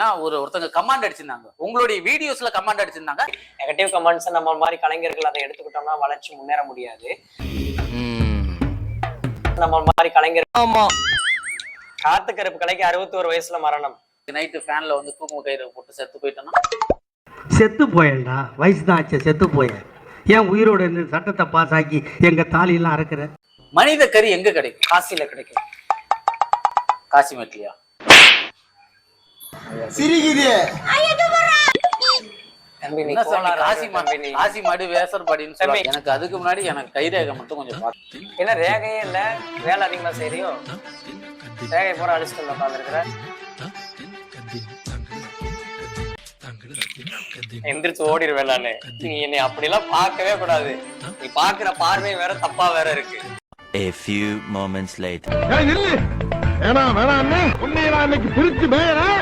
ஒருத்தங்க கமாண்ட் அடிச்சிருந்தாங்க, உங்களுடைய வீடியோஸ்ல கமாண்ட் அடிச்சிருந்தாங்க. நெகட்டிவ் கமெண்ட்ஸ் நம்ம மாதிரி கலைஞர்கள் அதை எடுத்துக்கிட்டோம்னா வளர்ச்சி முன்னேற முடியாது. நம்ம மாதிரி கலைஞர் காத்து கருப்பு கலைக்கு 61 வயசுல மரணம். நைட்டு ஃபேன்ல வந்து தூக்கு கயிறு போட்டு செத்து போயிட்டோம்னா செத்து போயேன்டா, வயசு தான் ஆச்சு, செத்து போயேன். ஏன் உயிரோட இருந்து சட்டத்தை பாஸ் ஆக்கி எங்க தாலியெல்லாம் அறுக்கிற? மனித கறி எங்க கிடைக்கும்? காசில கிடைக்கும். காசிமேட்லியா? காசி மாடு வேசர் படின்னு சொல்லி எனக்கு அதுக்கு முன்னாடி எனக்கு கைரேகை மட்டும் கொஞ்சம் பார்த்து. ஏன்னா ரேகையே இல்ல, வேலை அதிகமா செய்யறியோ? ரேகை பூரா அடிச்சுட்டு உட்காந்துருக்குற. எந்திரிச்சு ஓடிடுவேன் நானு. நீ என்னை அப்படிலாம் பார்க்கவே கூடாது. நீ பாக்குற பார்வை வேற தப்பா வேற இருக்கு. A few moments later. ஏன்னா வேணாம் அண்ணே, உன்னை நான் இன்னைக்கு பிரிச்சு மேயறேன்.